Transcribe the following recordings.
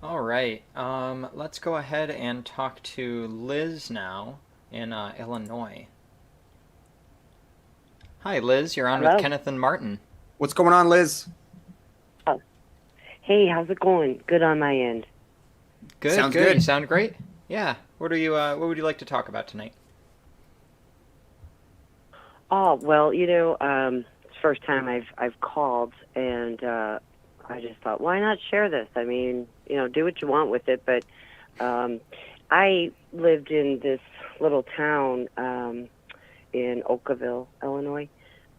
All right. Let's go ahead and talk to Liz now in Illinois. Hi, Liz. You're on with Hello. Kenneth and Martin. What's going on, Liz? Oh, hey, how's it going? Good on my end. Good, Sounds good. You good. sound great. Yeah. What are you? What would you like to talk about tonight? Oh, well, it's the first time I've called, and I just thought, why not share this? I mean, do what you want with it, but um, I lived in this little town in Oakville, Illinois,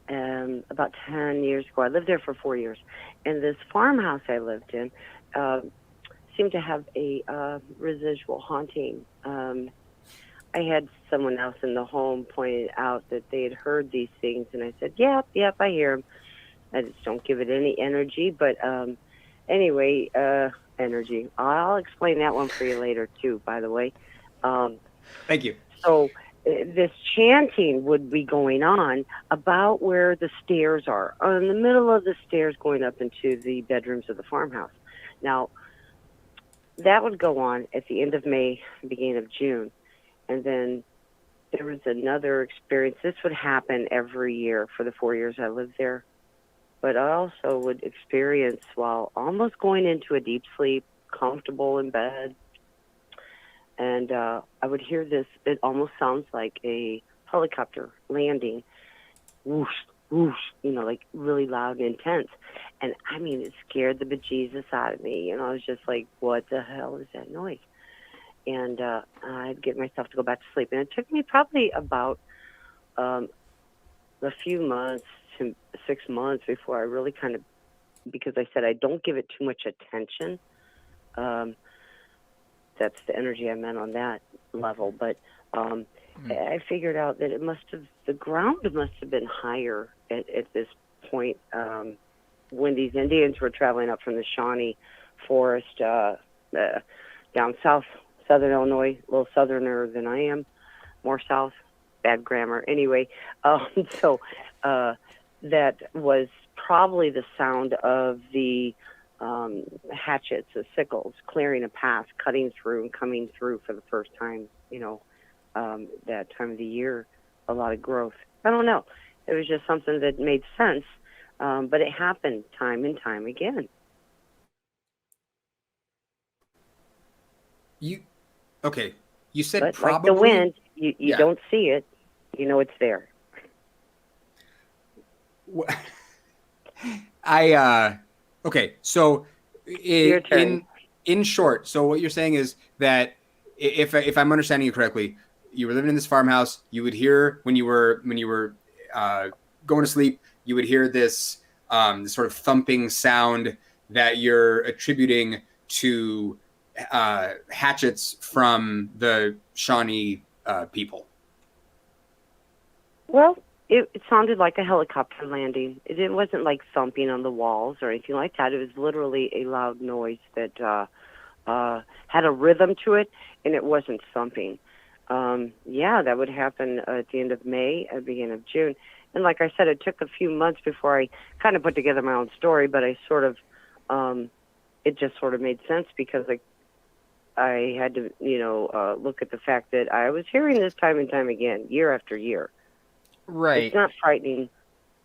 about 10 years ago. I lived there for 4 years, and this farmhouse I lived in seemed to have a residual haunting. I had someone else in the home pointed out that they had heard these things, and I said, "Yep, yep, I hear them. I just don't give it any energy." But anyway, energy. I'll explain that one for you later too. By the way, um, Thank you. so this chanting would be going on about where the stairs are, in the middle of the stairs going up into the bedrooms of the farmhouse. Now that would go on at the end of May, beginning of June. And then there was another experience. This would happen every year for the 4 years I lived there. But I also would experience while almost going into a deep sleep, comfortable in bed. And I would hear this. It almost sounds like a helicopter landing. Whoosh, whoosh, like really loud and intense. And I mean, it scared the bejesus out of me. I was just like, what the hell is that noise? And I'd get myself to go back to sleep. And it took me probably about a few months to 6 months before I really kind of, because I said I don't give it too much attention. Um, that's the energy I meant on that level. But I figured out that the ground must have been higher at this point when these Indians were traveling up from the Shawnee forest down south. Southern Illinois, a little southerner than I am, more south, bad grammar. Anyway, so that was probably the sound of the hatchets, the sickles, clearing a path, cutting through and coming through for the first time, that time of the year, a lot of growth. I don't know. It was just something that made sense, but it happened time and time again. You okay? You said But like the probably. wind, you Yeah. don't see it, it's there. I okay. So Your turn. in short, so what you're saying is that if I'm understanding you correctly, you were living in this farmhouse. You would hear when you were going to sleep, you would hear this sort of thumping sound that you're attributing to hatchets from the Shawnee people. Well, it sounded like a helicopter landing. It wasn't like thumping on the walls or anything like that. It was literally a loud noise that had a rhythm to it, and it wasn't thumping. Yeah, that would happen at the end of May, at the beginning of June. And like I said, it took a few months before I kind of put together my own story, but I sort of, it just sort of made sense because I had to, look at the fact that I was hearing this time and time again, year after year. It's Right. not frightening.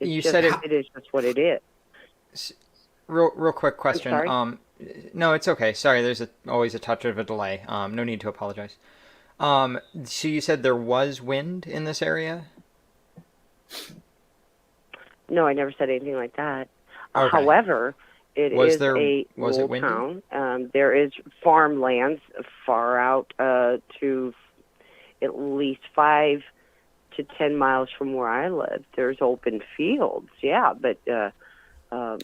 It's You just, said it. it is just what it is. Real quick I'm question. sorry. No, it's okay. Sorry, there's always a touch of a delay. No need to apologize. So you said there was wind in this area? No, I never said anything like that. Okay. However, it Was is there? a Was it rural windy? town. There is farmlands far out to at least 5 to 10 miles from where I live. There's open fields, yeah, but um,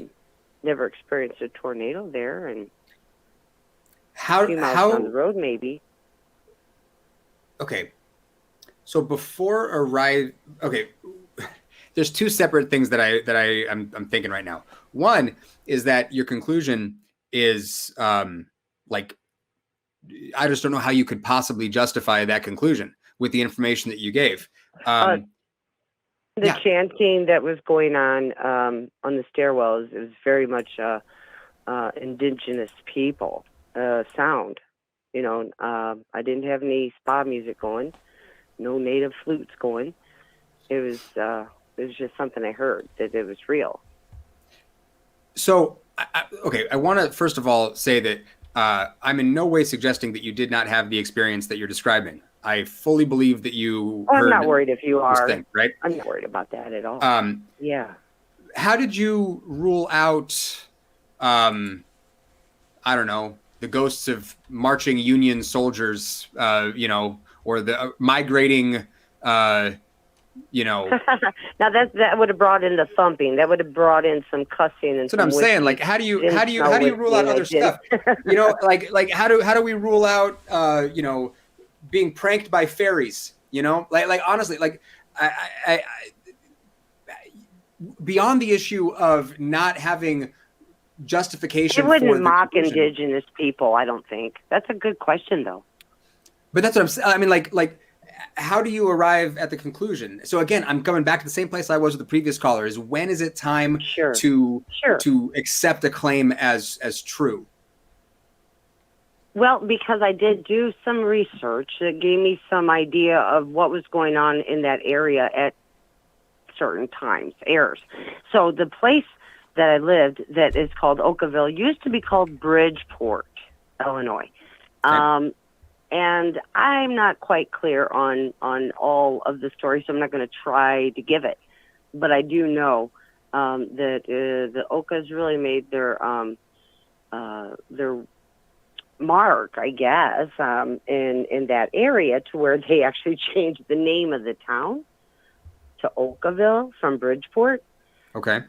never experienced a tornado there, and a How few miles down the how road, maybe. okay? So before arrive, okay. There's two separate things that I'm thinking right now. One is that your conclusion is like I just don't know how you could possibly justify that conclusion with the information that you gave. Uh, Um, the yeah, chanting that was going on the stairwells is very much indigenous people. sound. You know, I didn't have any spa music going, no native flutes going. It was just something I heard that it was real. So, okay, I want to first of all say that I'm in no way suggesting that you did not have the experience that you're describing. I fully believe that you heard. I'm not worried if you are. Thing, right? I'm not worried about that at all. Yeah. How did you rule out, I don't know, the ghosts of marching Union soldiers, you know, or the migrating, you know? Now that would have brought in the thumping. That would have brought in some cussing and. That's what I'm saying. Like, how do you rule out other stuff? You know, like how do we rule out, you know, being pranked by fairies? You know, like honestly, like I beyond the issue of not having justification. It wouldn't mock indigenous people, I don't think. That's a good question, though. But that's what I'm saying. I mean, like, how do you arrive at the conclusion? So again, I'm coming back to the same place I was with the previous caller. Is when is it time to accept a claim as true? Well, because I did do some research that gave me some idea of what was going on in that area at certain times, eras. So the place that I lived that is called Oakville used to be called Bridgeport, Illinois. Okay. And I'm not quite clear on all of the stories, so I'm not going to try to give it. But I do know that the Okas really made their mark, I guess, in that area to where they actually changed the name of the town to Oakville from Bridgeport. Okay.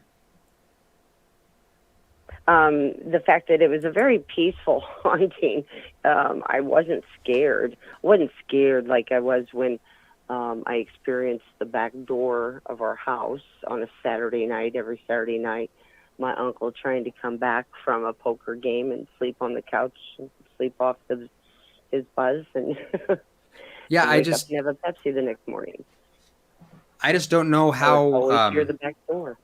The fact that it was a very peaceful haunting, I wasn't scared. I wasn't scared like I was when I experienced the back door of our house on a Saturday night, every Saturday night. My uncle trying to come back from a poker game and sleep on the couch and sleep off his buzz. And yeah, I just have a Pepsi the next morning. I just don't know how. Always hear the back door.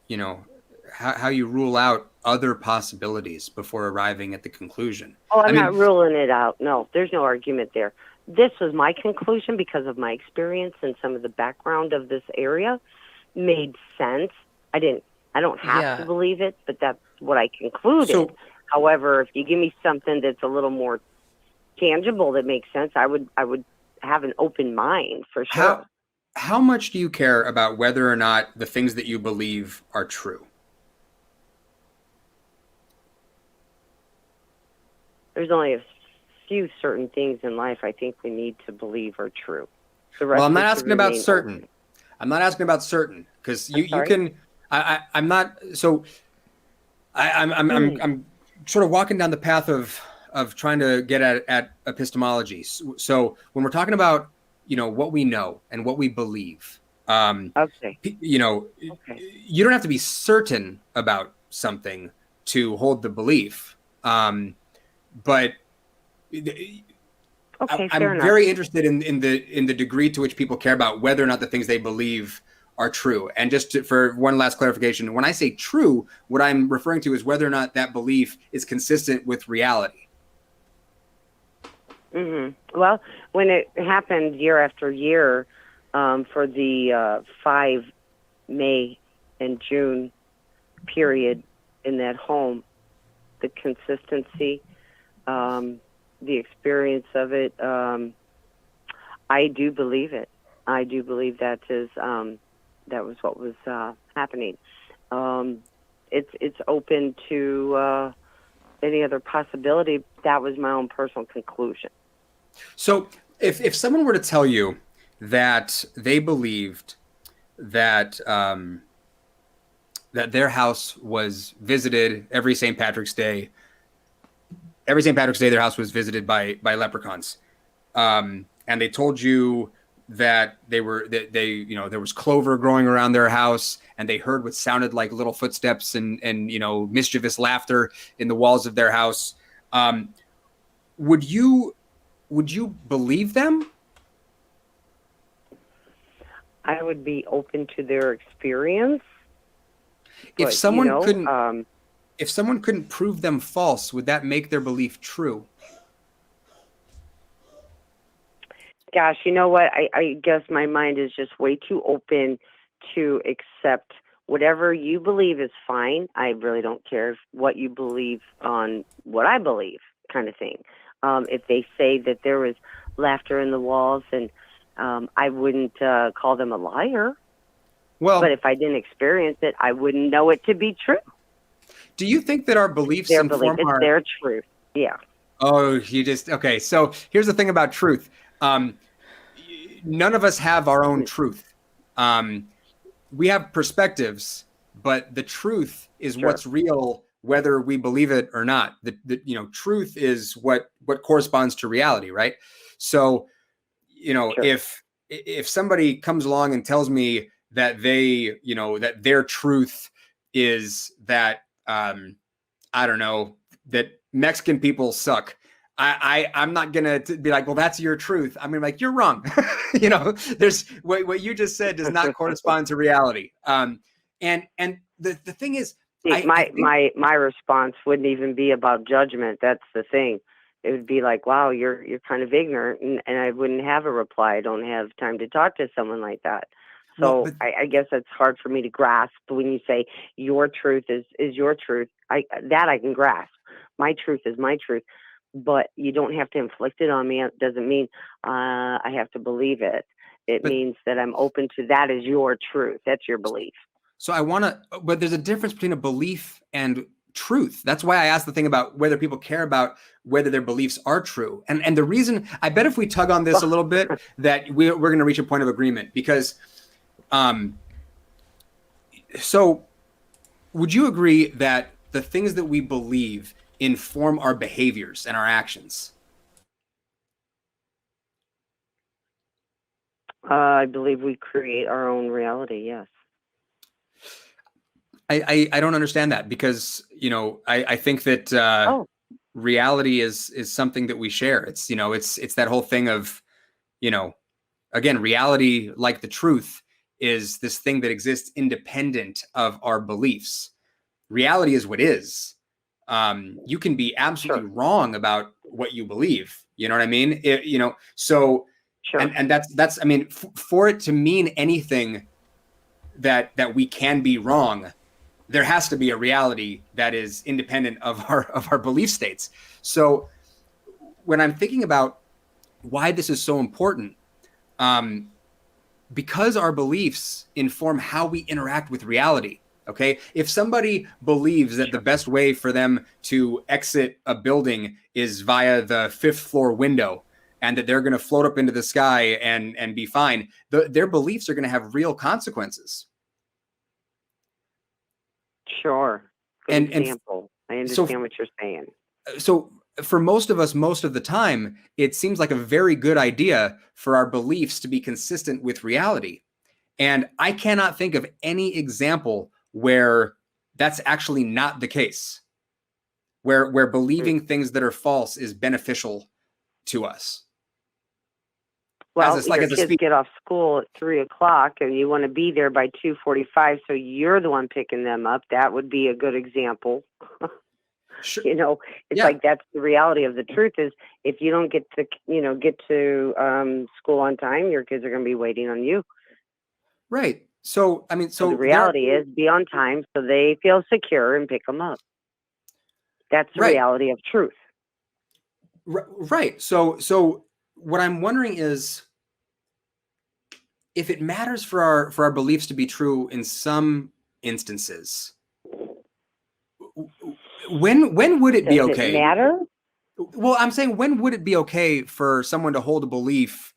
You know, how you rule out other possibilities before arriving at the conclusion. Oh, I'm not ruling it out. No, there's no argument there. This was my conclusion because of my experience and some of the background of this area made sense. I don't have to believe it, but that's what I concluded. So, however, if you give me something that's a little more tangible that makes sense, I would have an open mind for sure. How much do you care about whether or not the things that you believe are true? There's only a few certain things in life I think we need to believe are true. Well, I'm not asking about certain. Open. I'm not asking about certain because you can. I'm not. So I'm sort of walking down the path of trying to get at epistemology. So when we're talking about, you know, what we know and what we believe, you know, you don't have to be certain about something to hold the belief. But I'm very interested in the degree to which people care about whether or not the things they believe are true. And just for one last clarification, when I say true, what I'm referring to is whether or not that belief is consistent with reality. Mm-hmm. Well, when it happened year after year for the 5 May and June period in that home, the consistency, the experience of it, I do believe it. I do believe that was what was happening. It's open to any other possibility. That was my own personal conclusion. So if someone were to tell you that they believed that that their house was visited every St. Patrick's Day, their house was visited by leprechauns, and they told you that there was clover growing around their house, and they heard what sounded like little footsteps and you know, mischievous laughter in the walls of their house, would you believe them? I would be open to their experience. If someone couldn't, if someone couldn't prove them false, would that make their belief true? Gosh, you know what? I guess my mind is just way too open to accept whatever you believe is fine. I really don't care what you believe on what I believe, kind of thing. If they say that there was laughter in the walls, and I wouldn't call them a liar. Well, but if I didn't experience it, I wouldn't know it to be true. Do you think that our beliefs Their inform belief, it's their truth. Yeah. Oh, okay. So here's the thing about truth. None of us have our own truth. We have perspectives, but the truth is what's real, whether we believe it or not. The truth is what corresponds to reality, right? So, if somebody comes along and tells me that that their truth is that I don't know, that Mexican people suck, I'm not gonna be like, well, that's your truth. I'm gonna be like, you're wrong. There's what you just said does not correspond to reality. And the thing is, my response wouldn't even be about judgment. That's the thing. It would be like, wow, you're kind of ignorant, and I wouldn't have a reply. I don't have time to talk to someone like that. So I guess it's hard for me to grasp when you say your truth is your truth. I can grasp. My truth is my truth, but you don't have to inflict it on me. It doesn't mean I have to believe it. It means that I'm open to that as your truth. That's your belief. So but there's a difference between a belief and truth. That's why I asked the thing about whether people care about whether their beliefs are true. And the reason, I bet if we tug on this a little bit, that we're going to reach a point of agreement, because so would you agree that the things that we believe inform our behaviors and our actions? I believe we create our own reality. Yes. I don't understand that, because I think that reality is something that we share. It's it's that whole thing of again, reality, like the truth, is this thing that exists independent of our beliefs. Reality is what is. You can be absolutely wrong about what you believe. You know what I mean? So and that's I mean, for it to mean anything that we can be wrong, there has to be a reality that is independent of our belief states. So when I'm thinking about why this is so important, because our beliefs inform how we interact with reality. Okay. If somebody believes that the best way for them to exit a building is via the 5th floor window, and that they're going to float up into the sky and be fine, their beliefs are going to have real consequences. Sure. Good example. I understand what you're saying. So for most of us, most of the time, it seems like a very good idea for our beliefs to be consistent with reality. And I cannot think of any example where that's actually not the case, where believing things that are false is beneficial to us. Well, your kids get off school at 3:00 and you want to be there by 2:45, so you're the one picking them up. That would be a good example. Sure. It's like, that's the reality of the truth is, if you don't get to school on time, your kids are going to be waiting on you. Right. So, I mean, so the reality is be on time so they feel secure and pick them up. That's the reality of truth. Right. So what I'm wondering is, if it matters for our beliefs to be true in some instances, when would it be okay? Does it matter? Well, I'm saying, when would it be okay for someone to hold a belief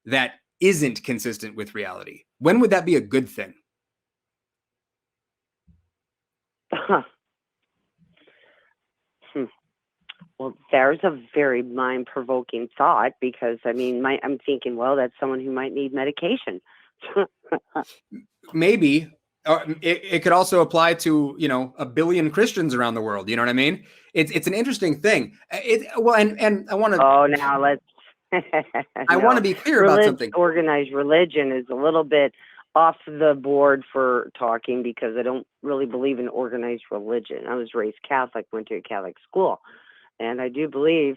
that isn't consistent with reality? When would that be a good thing? Well, there's a very mind-provoking thought, because I mean, I'm thinking, well, that's someone who might need medication. Maybe. It could also apply to, 1 billion Christians around the world. You know what I mean? It's an interesting thing. And I want to. Oh, now let's. I want to be clear about something. Organized religion is a little bit off the board for talking because I don't really believe in organized religion. I was raised Catholic, went to a Catholic school, and I do believe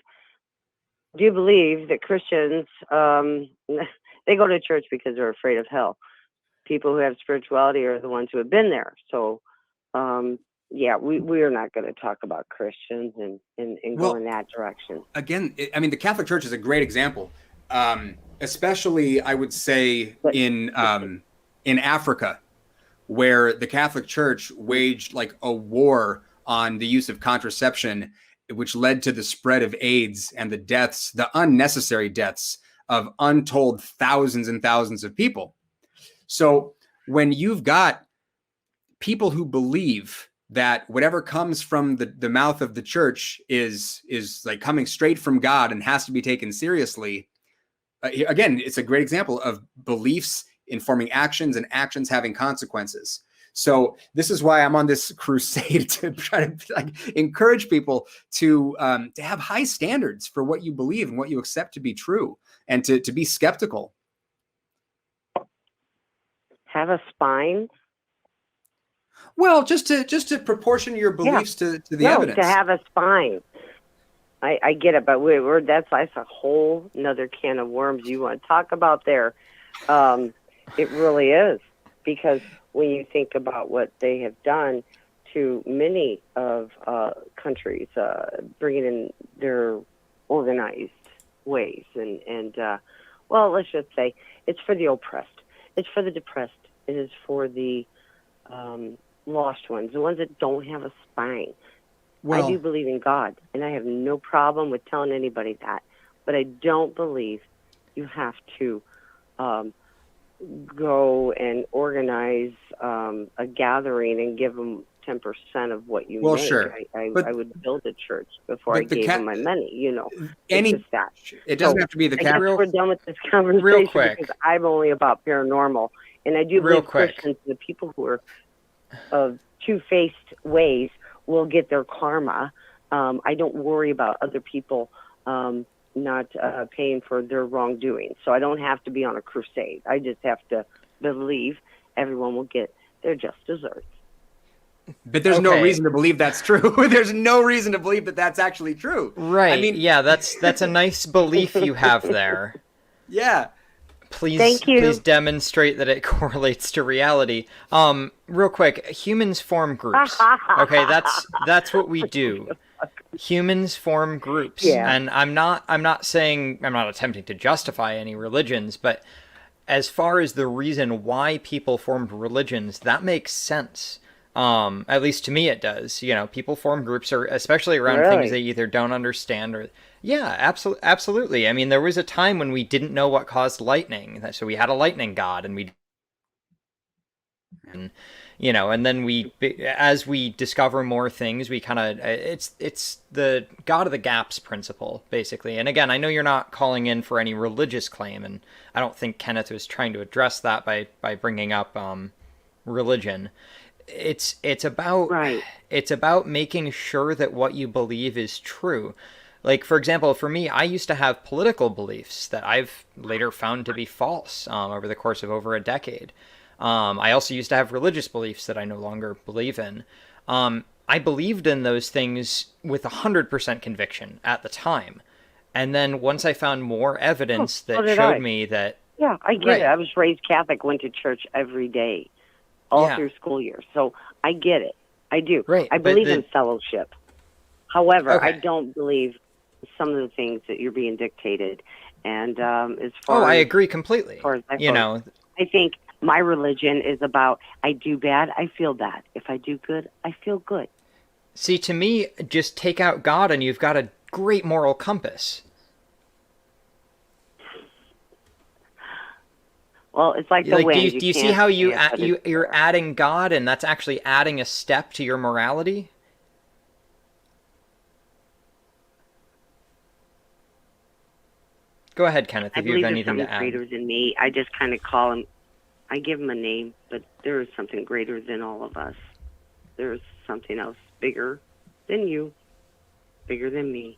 that Christians they go to church because they're afraid of hell. People who have spirituality are the ones who have been there. So yeah, we are not going to talk about Christians and go in that direction. Again, I mean, the Catholic Church is a great example, especially I would say in Africa, where the Catholic Church waged like a war on the use of contraception, which led to the spread of AIDS and the deaths, the unnecessary deaths of untold thousands and thousands of people. So when you've got people who believe that whatever comes from the mouth of the church is like coming straight from God and has to be taken seriously, again, it's a great example of beliefs informing actions and actions having consequences. So this is why I'm on this crusade to try to like encourage people to have high standards for what you believe and what you accept to be true, and to be skeptical. Have a spine. Well, just to proportion your beliefs to the evidence. To have a spine. I get it, but that's a whole another can of worms you want to talk about there. It really is, because when you think about what they have done to many of countries, bringing in their organized ways, and well, let's just say it's for the oppressed, it's for the depressed, it is for the lost ones, the ones that don't have a spine. Well, I do believe in God, and I have no problem with telling anybody that, but I don't believe you have to go and organize a gathering and give them 10% of what you make. Sure. I would build a church before I gave them my money, you know. It doesn't have to be the Catholic. We're done with this conversation real quick, because I'm only about paranormal, and I do believe Christians, the people who are of two-faced ways, will get their karma. I don't worry about other people not paying for their wrongdoing. So I don't have to be on a crusade. I just have to believe everyone will get their just desserts. But there's no reason to believe that's true. There's no reason to believe that that's actually true. Right. I mean, yeah, that's a nice belief you have there. Yeah. Please demonstrate that it correlates to reality. Real quick, humans form groups. Okay, that's what we do. Humans form groups. Yeah. And I'm not attempting to justify any religions, but as far as the reason why people formed religions, that makes sense. At least to me it does. You know, people form groups, or especially around things they either don't understand or... Yeah, absolutely. I mean, there was a time when we didn't know what caused lightning, so we had a lightning god, and and then as we discover more things, we kind of it's the God of the gaps principle, basically. And again, I know you're not calling in for any religious claim, and I don't think Kenneth was trying to address that by bringing up religion. It's about making sure that what you believe is true. Like, for example, for me, I used to have political beliefs that I've later found to be false over the course of over a decade. I also used to have religious beliefs that I no longer believe in. I believed in those things with 100% conviction at the time. And then once I found more evidence that showed me that... Yeah, I get it. I was raised Catholic, went to church every day, all through school years. So I get it. I do. Right, I believe in fellowship. However, I don't believe some of the things that you're being dictated. And as far I agree completely. I think my religion is about, I do bad, I feel bad. If I do good, I feel good. See, to me, just take out God and you've got a great moral compass. Well, it's like the wind. Do you see how you're adding God, and that's actually adding a step to your morality? Go ahead, Kenneth, if you have anything to add. I believe there's something greater than me. I just kind of call him, I give him a name, but there is something greater than all of us. There's something else bigger than you, bigger than me.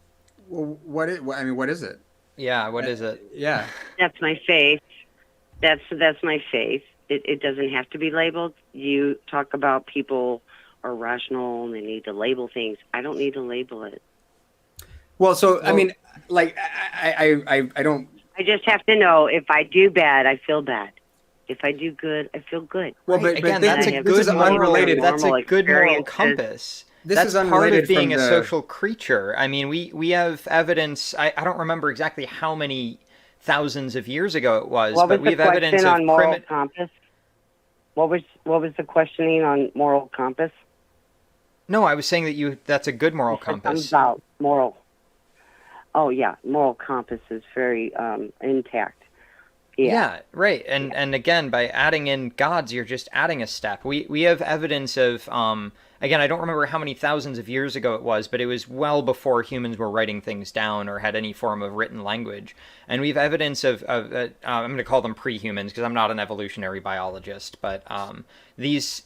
Well, what is it? Yeah, what is it? Yeah. That's my faith. That's my faith. It doesn't have to be labeled. You talk about people are rational and they need to label things. I don't need to label it. Well, so I mean, like I don't. I just have to know if I do bad, I feel bad. If I do good, I feel good. Well, Right, but again, this, that's a this good is unrelated. That's a good moral experiences. compass. This That's is part unrelated of being from a the- social creature. I mean, we have evidence. I don't remember exactly how many thousands of years ago it was, What was but we the have evidence question of on moral primitive. compass? What was the questioning on moral compass? No, I was saying that that's a good moral compass. About moral. Oh yeah, moral compass is very intact. Yeah, right. And again, by adding in gods, you're just adding a step. We have evidence of again, I don't remember how many thousands of years ago it was, but it was well before humans were writing things down or had any form of written language. And we have evidence of I'm going to call them pre-humans because I'm not an evolutionary biologist, but these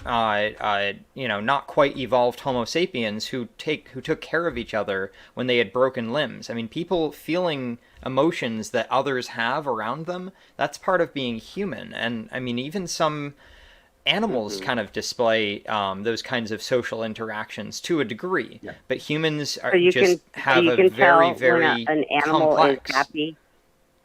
not quite evolved Homo sapiens who took care of each other when they had broken limbs. I mean, people feeling emotions that others have around them, that's part of being human. And I mean, even some animals kind of display those kinds of social interactions to a degree, but humans have a very, very an animal complex. is happy.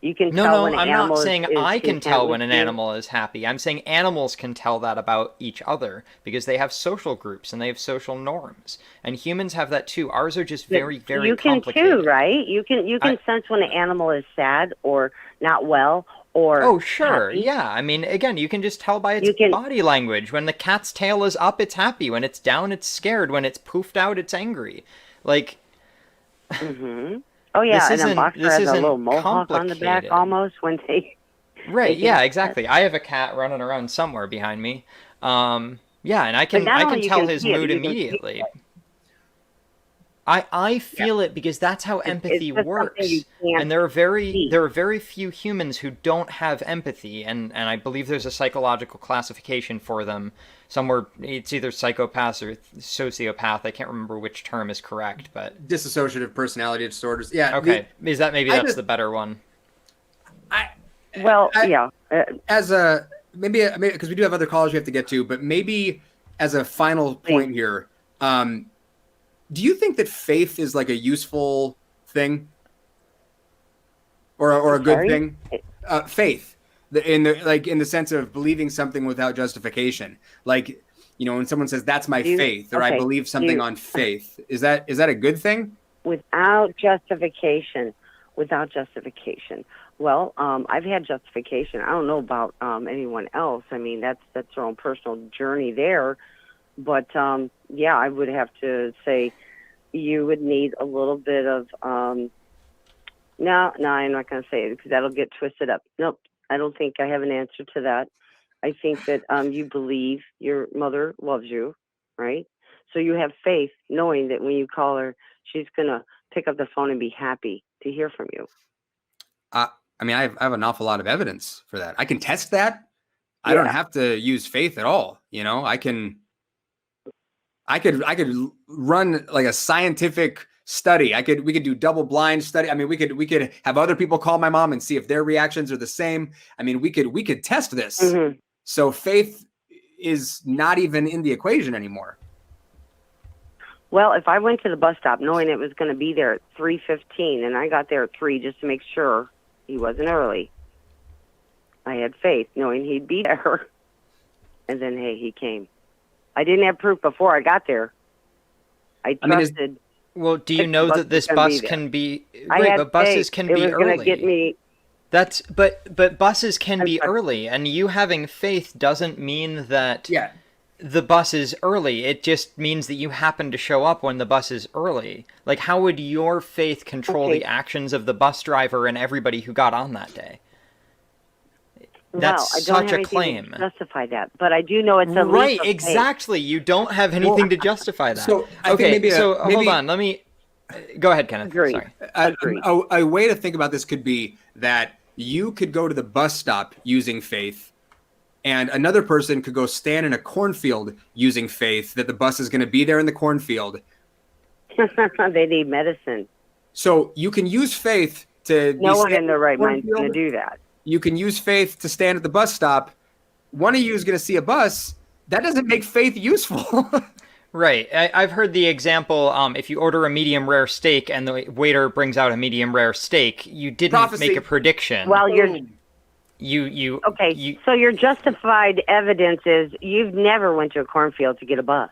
You can No, tell no, when an I'm animal not saying is I can content tell with when an you. animal is happy. I'm saying animals can tell that about each other because they have social groups and they have social norms. And humans have that too. Ours are just very, very you can complicated. too, right? You can sense when an animal is sad or not well or Oh, sure. happy. Yeah. I mean, again, you can just tell by its body language. When the cat's tail is up, it's happy. When it's down, it's scared. When it's poofed out, it's angry. Like, Oh yeah, this and a isn't- boxer this has a isn't little mohawk on the back complicated. almost when they. right. they Yeah, get exactly. I have a cat running around somewhere behind me. Yeah, and I But can not I only can you tell can his see it, mood you can feel immediately. it. I feel it because that's how empathy it's just works. something you can't And there see. are very few humans who don't have empathy, and I believe there's a psychological classification for them. Somewhere it's either psychopath or sociopath. I can't remember which term is correct, but Dissociative personality disorders. Yeah. okay. Maybe I that's just- the better one. As a maybe because we do have other callers we have to get to, but maybe as a final point here, do you think that faith is like a useful thing or a good thing? Faith, in the sense of believing something without justification, like when someone says that's my faith or I believe something on faith, is that a good thing? Without justification. Well, I've had justification. I don't know about anyone else. I mean, that's their own personal journey there. But yeah, I would have to say you would need a little bit of. No, I'm not going to say it because that'll get twisted up. Nope, I don't think I have an answer to that. I think that you believe your mother loves you, right? So you have faith, knowing that when you call her, she's going to pick up the phone and be happy to hear from you. I mean, I have an awful lot of evidence for that. I can test that. I don't have to use faith at all. I could run like a scientific study. We could do double blind study. I mean, we could have other people call my mom and see if their reactions are the same. I mean, we could test this. Mm-hmm. So faith is not even in the equation anymore. Well, if I went to the bus stop knowing it was going to be there at 3:15 and I got there at 3 just to make sure he wasn't early, I had faith knowing he'd be there. And then, hey, he came. I didn't have proof before I got there. I trusted. Well, do you know that this bus can be right? But buses can be early. Get me. But buses can be early, and you having faith doesn't mean that the bus is early. It just means that you happen to show up when the bus is early. Like, how would your faith control the actions of the bus driver and everybody who got on that day? That's I don't such have a claim. To justify that, but I do know it's a right. leap of Exactly. You don't have anything to justify that. So I think maybe hold on. Let me go ahead, Kenneth. Agree. Sorry. A way to think about this could be that you could go to the bus stop using faith, and another person could go stand in a cornfield using faith that the bus is going to be there in the cornfield. They need medicine. So you can use faith to. No one in their right mind is going to do that. You can use faith to stand at the bus stop one of you is going to see a bus, that doesn't make faith useful. Right. I've heard the example, if you order a medium rare steak and the waiter brings out a medium rare steak, you didn't Prophecy. make a prediction. Well, so your justified evidence is you've never went to a cornfield to get a bus,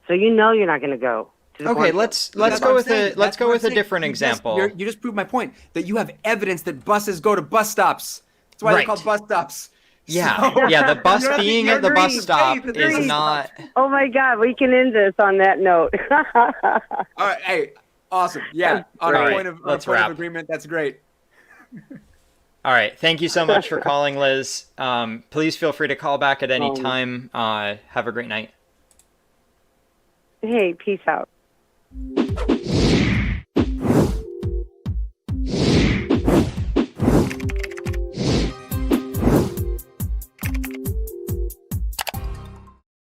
so you know you're not going to go to the Okay, cornfield. let's go with a different example. You just proved my point that you have evidence that buses go to bus stops. That's why they're called bus stops. Yeah, So, yeah. The bus being at the bus stop Faith, is agreed. not. Oh my God, we can end this on that note. All right, hey, awesome. Yeah, on All a right, point of agreement, that's great. All right. Thank you so much for calling, Liz. Please feel free to call back at any time. Have a great night. Hey, peace out.